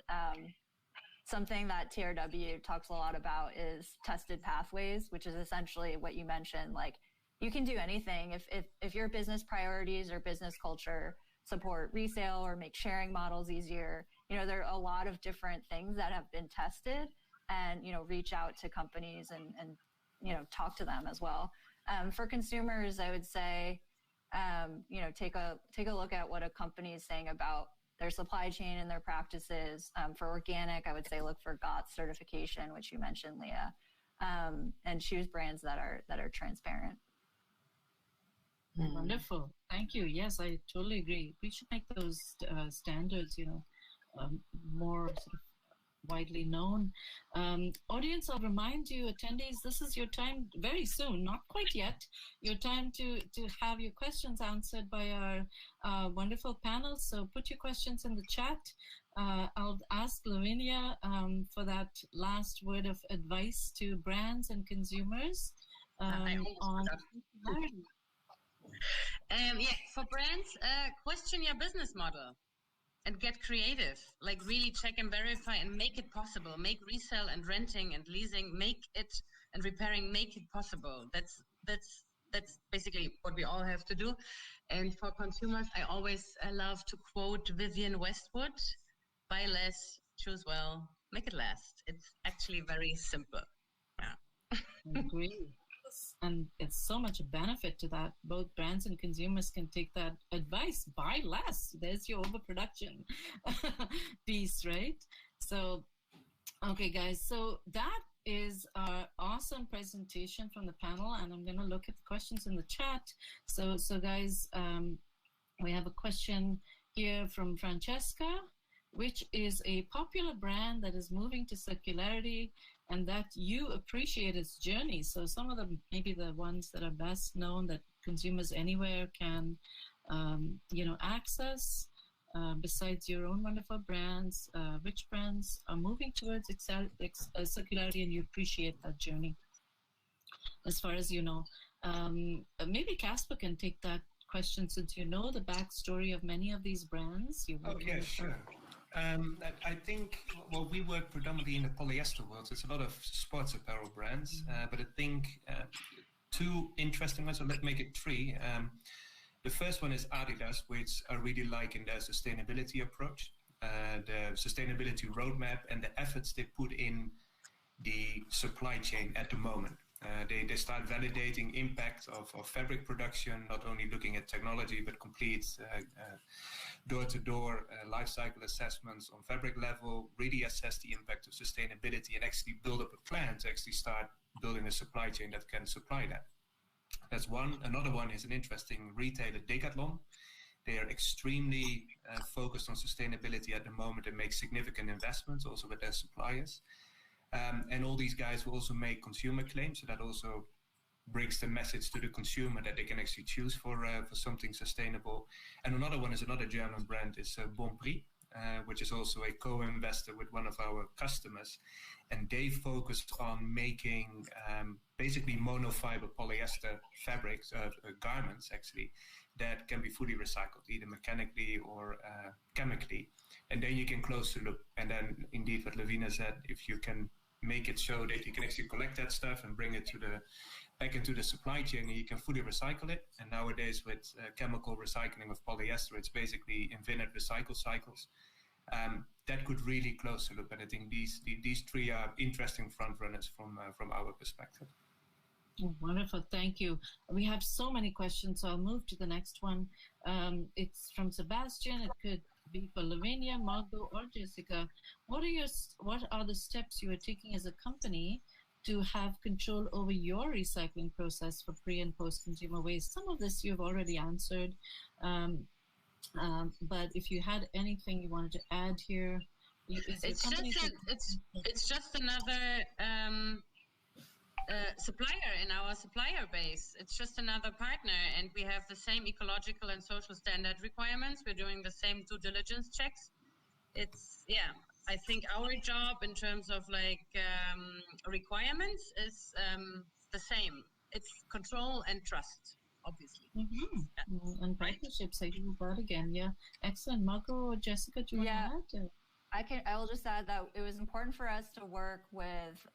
Something that TRW talks a lot about is tested pathways, which is essentially what you mentioned. Like, you can do anything if your business priorities or business culture support resale or make sharing models easier. There are a lot of different things that have been tested, and reach out to companies and talk to them as well. For consumers, I would say, take a look at what a company is saying about their supply chain and their practices. For organic, I would say look for GOTS certification, which you mentioned, Leah, and choose brands that are transparent. Wonderful. Thank you. Yes, I totally agree. We should make those standards, more sort of widely known. Audience, I'll remind you, attendees, this is your time very soon, not quite yet, your time to have your questions answered by our wonderful panel. So put your questions in the chat. I'll ask Lavinia for that last word of advice to brands and consumers on circularity. For brands, question your business model and get creative. Like, really check and verify and make it possible. Make resale and renting and leasing, make it, and repairing, make it possible. That's basically what we all have to do. And for consumers, I always love to quote Vivienne Westwood: buy less, choose well, make it last. It's actually very simple. Yeah. I agree. And it's so much benefit to that. Both brands and consumers can take that advice. Buy less. There's your overproduction piece, right? So, okay, guys. So that is our awesome presentation from the panel, and I'm going to look at the questions in the chat. So guys, we have a question here from Francesca. Which is a popular brand that is moving to circularity and that you appreciate its journey? So some of them, maybe the ones that are best known that consumers anywhere can, access, besides your own wonderful brands, which brands are moving towards circularity and you appreciate that journey, as far as you know. Maybe Casper can take that question, since you know the backstory of many of these brands. Sure. I think, well, we work predominantly in the polyester world. So it's a lot of sports apparel brands, but I think two interesting ones, so let's make it three. The first one is Adidas, which I really like in their sustainability approach, the sustainability roadmap and the efforts they put in the supply chain at the moment. They start validating impact of fabric production, not only looking at technology, but complete door-to-door life cycle assessments on fabric level, really assess the impact of sustainability and actually build up a plan to actually start building a supply chain that can supply that. That's one. Another one is an interesting retailer, Decathlon. They are extremely focused on sustainability at the moment and make significant investments also with their suppliers. And all these guys will also make consumer claims, so that also brings the message to the consumer that they can actually choose for something sustainable. And another one is another German brand, is Bon Prix, which is also a co-investor with one of our customers. And they focus on making basically monofiber polyester fabrics, garments actually, that can be fully recycled, either mechanically or chemically. And then you can close the loop. And then indeed what Lavina said, if you can make it so that you can actually collect that stuff and bring it back into the supply chain, and you can fully recycle it. And nowadays with chemical recycling of polyester, it's basically infinite recycle cycles. That could really close the loop. And I think these three are interesting front runners from our perspective. Oh, wonderful. Thank you. We have so many questions, so I'll move to the next one. It's from Sebastian. It could be for Lavinia, Margot, or Jessica. What are the steps you are taking as a company to have control over your recycling process for pre and post consumer waste? Some of this you've already answered, but if you had anything you wanted to add here, it's just another supplier in our supplier base. It's just another partner, and we have the same ecological and social standard requirements. We're doing the same due diligence checks. I think our job in terms of requirements is the same. It's control and trust, obviously. And partnerships, I do that again. Yeah, excellent. Marco or Jessica, do you want to add? I will just add that it was important for us to work with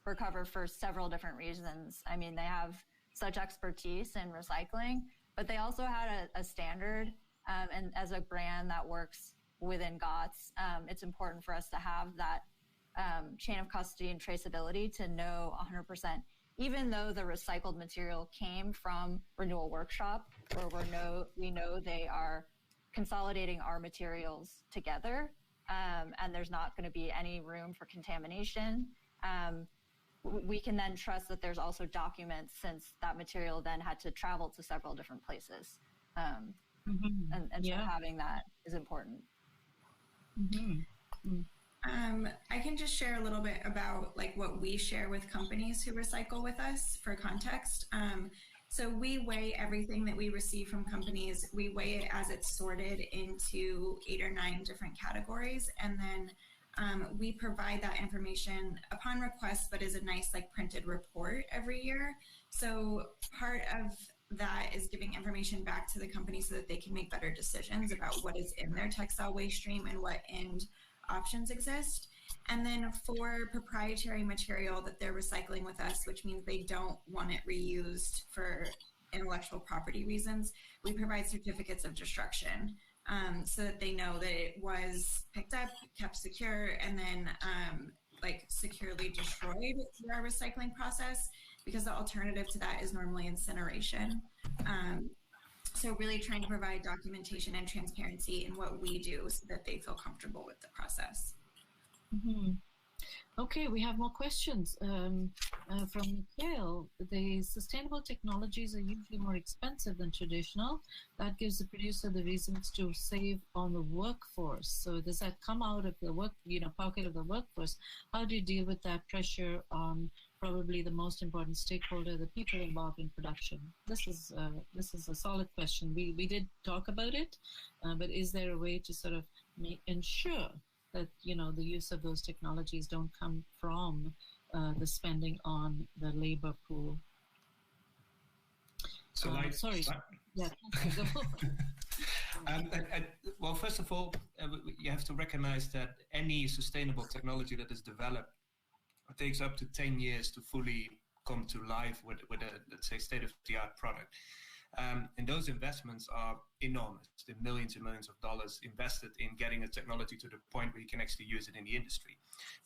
Recover for several different reasons. I mean, they have such expertise in recycling, but they also had a standard. And as a brand that works within GOTS, it's important for us to have that chain of custody and traceability to know 100%, even though the recycled material came from Renewal Workshop, where we know they are consolidating our materials together, and there's not going to be any room for contamination. We can then trust that there's also documents, since that material then had to travel to several different places. So having that is important. I can just share a little bit about what we share with companies who recycle with us for context. So we weigh everything that we receive from companies. We weigh it as it's sorted into 8 or 9 different categories, and then we provide that information upon request, but as a nice printed report every year. So part of that is giving information back to the company so that they can make better decisions about what is in their textile waste stream and what end options exist. And then for proprietary material that they're recycling with us, which means they don't want it reused for intellectual property reasons, we provide certificates of destruction, so that they know that it was picked up, kept secure, and then securely destroyed through our recycling process, because the alternative to that is normally incineration. So really trying to provide documentation and transparency in what we do so that they feel comfortable with the process. Okay, we have more questions from Mikhail. The sustainable technologies are usually more expensive than traditional. That gives the producer the reasons to save on the workforce. So does that come out of the pocket of the workforce? How do you deal with that pressure on probably the most important stakeholder, the people involved in production? This is a solid question. We did talk about it, but is there a way to sort of ensure that the use of those technologies don't come from the spending on the labor pool? So sorry. Yeah. Well, first of all, you have to recognize that any sustainable technology that is developed, it takes up to 10 years to fully come to life with a, let's say, state-of-the-art product. And those investments are enormous. The millions and millions of dollars invested in getting a technology to the point where you can actually use it in the industry.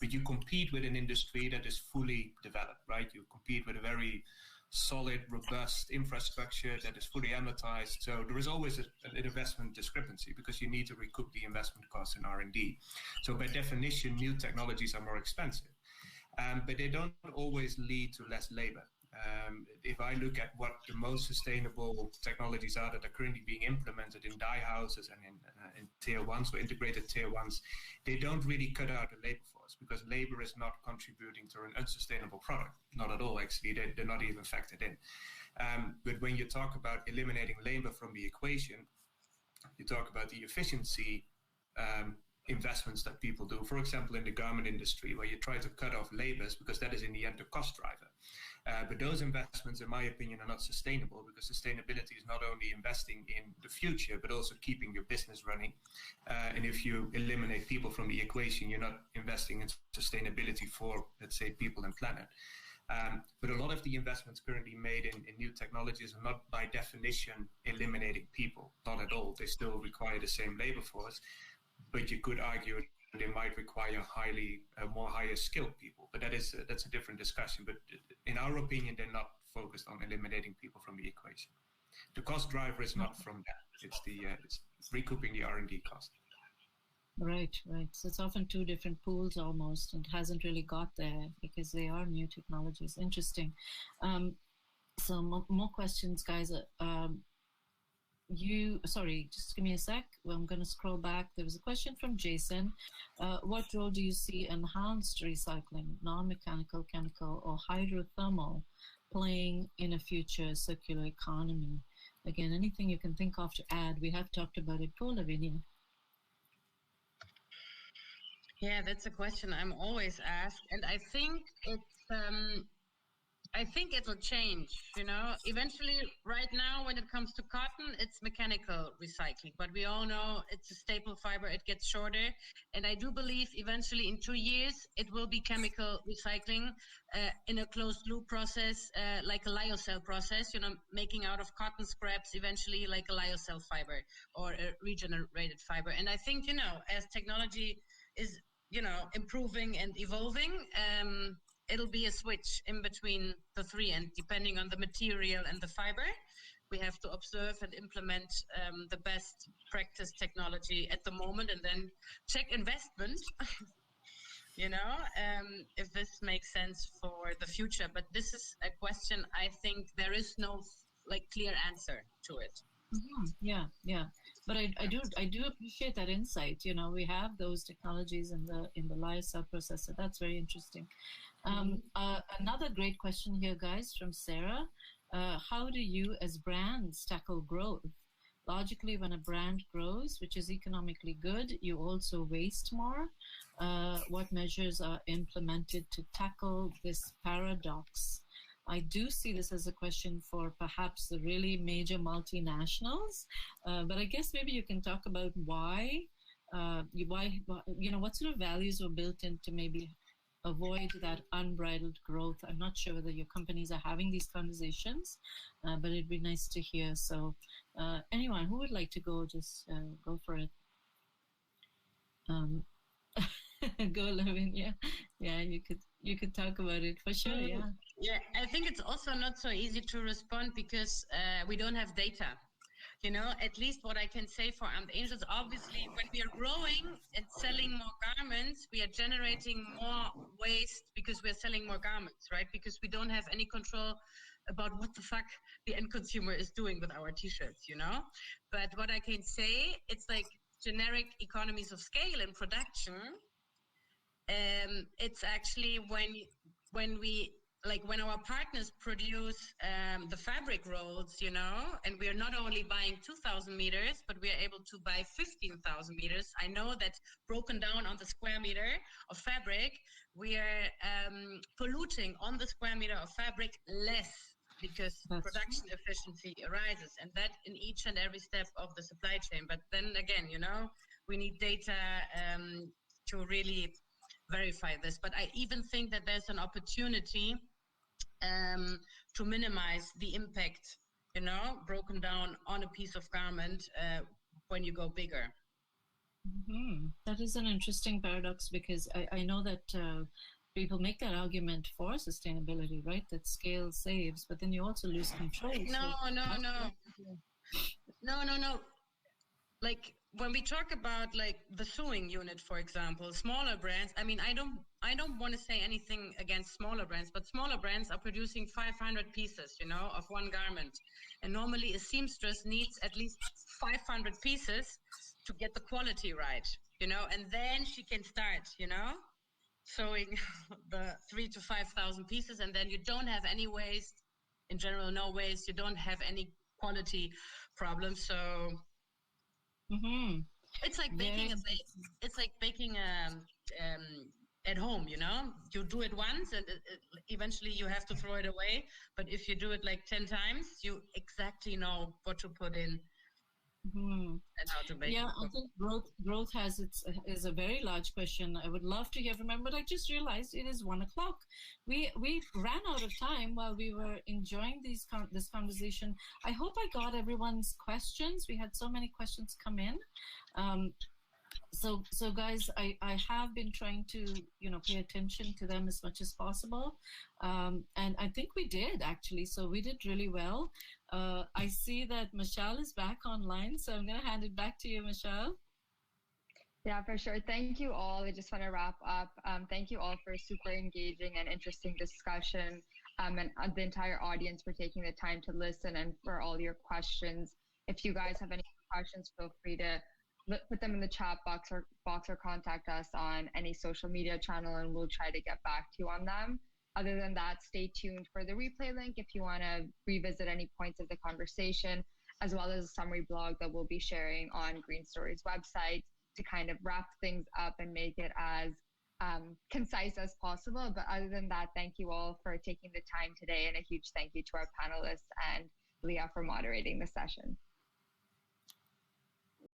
But you compete with an industry that is fully developed, right? You compete with a very solid, robust infrastructure that is fully amortized. So there is always an investment discrepancy because you need to recoup the investment costs in R&D. So by definition, new technologies are more expensive. But they don't always lead to less labor. If I look at what the most sustainable technologies are that are currently being implemented in dye houses and in tier ones or integrated tier ones, they don't really cut out the labor force because labor is not contributing to an unsustainable product. Not at all, actually. They're not even factored in. But when you talk about eliminating labor from the equation, you talk about the efficiency investments that people do, for example, in the garment industry, where you try to cut off labors because that is in the end the cost driver. But those investments, in my opinion, are not sustainable because sustainability is not only investing in the future, but also keeping your business running. And if you eliminate people from the equation, you're not investing in sustainability for, let's say, people and planet. But a lot of the investments currently made in new technologies are not by definition eliminating people, not at all. They still require the same labor force, but you could argue they might require more higher skilled people. But that's a different discussion. But in our opinion, they're not focused on eliminating people from the equation. The cost driver is not from that. It's recouping the R&D cost. Right, right. So it's often two different pools almost, and hasn't really got there because they are new technologies. Interesting. Um, so more questions, guys. Sorry, just give me a sec. Well, I'm going to scroll back. There was a question from Jason. What role do you see enhanced recycling, non-mechanical, chemical, or hydrothermal playing in a future circular economy? Again, anything you can think of to add. We have talked about it. Go, Lavinia. Yeah, that's a question I'm always asked, and I think it'll change, you know. Eventually, right now, when it comes to cotton, it's mechanical recycling. But we all know it's a staple fiber, it gets shorter. And I do believe eventually in 2 years, it will be chemical recycling in a closed loop process, like a lyocell process, you know, making out of cotton scraps, eventually like a lyocell fiber or a regenerated fiber. And I think, you know, as technology is, you know, improving and evolving, it'll be a switch in between the three, and depending on the material and the fiber, we have to observe and implement the best practice technology at the moment, and then check investment you know, if this makes sense for the future. But this is a question, I think there is no like clear answer to it. Mm-hmm. Yeah, yeah. But I do appreciate that insight. You know, we have those technologies in the lyocell processor. That's very interesting. Another great question here, guys, from Sarah. How do you, as brands, tackle growth? Logically, when a brand grows, which is economically good, you also waste more. What measures are implemented to tackle this paradox? I do see this as a question for perhaps the really major multinationals, but I guess maybe you can talk about why, you know, what sort of values were built in to maybe avoid that unbridled growth. I'm not sure whether your companies are having these conversations, but it'd be nice to hear. So anyone who would like to go, just go for it. Go, Lavinia. Yeah, you could talk about it for sure. Yeah. Yeah, I think it's also not so easy to respond because we don't have data. You know, at least what I can say for Armed Angels, obviously, when we are growing and selling more garments, we are generating more waste because we're selling more garments, right? Because we don't have any control about what the fuck the end consumer is doing with our t-shirts, you know? But what I can say, it's like generic economies of scale in production. It's actually when we like when our partners produce the fabric rolls, you know, and we are not only buying 2,000 meters, but we are able to buy 15,000 meters. I know that broken down on the square meter of fabric, we are polluting on the square meter of fabric less because production efficiency arises, and that in each and every step of the supply chain. But then again, you know, we need data to really verify this. But I even think that there's an opportunity to minimize the impact, you know, broken down on a piece of garment when you go bigger. Mm-hmm. That is an interesting paradox because I know that people make that argument for sustainability, right? That scale saves, but then you also lose control. No. Like when we talk about like the sewing unit, for example, smaller brands, I mean, I don't want to say anything against smaller brands, but smaller brands are producing 500 pieces, you know, of one garment. And normally a seamstress needs at least 500 pieces to get the quality right, you know, and then she can start, you know, sewing the 3,000 to 5,000 pieces, and then you don't have any waste. In general, no waste. You don't have any quality problems. So mm-hmm. It's like baking. It's like baking at home. You know, you do it once, and eventually you have to throw it away. But if you do it like 10 times, you exactly know what to put in. Mm-hmm. And how to make it. I think growth is a very large question. I would love to hear from him, but I just realized it is 1:00. We ran out of time while we were enjoying this conversation. I hope I got everyone's questions. We had so many questions come in. So guys, I have been trying to, you know, pay attention to them as much as possible. And I think we did actually. So we did really well. I see that Michelle is back online, so I'm going to hand it back to you, Michelle. Yeah, for sure. Thank you all. I just want to wrap up. Thank you all for a super engaging and interesting discussion, and the entire audience for taking the time to listen and for all your questions. If you guys have any questions, feel free to put them in the chat box or contact us on any social media channel, and we'll try to get back to you on them. Other than that, stay tuned for the replay link if you want to revisit any points of the conversation, as well as a summary blog that we'll be sharing on Green Story's website to kind of wrap things up and make it as concise as possible. But other than that, thank you all for taking the time today, and a huge thank you to our panelists and Leah for moderating the session.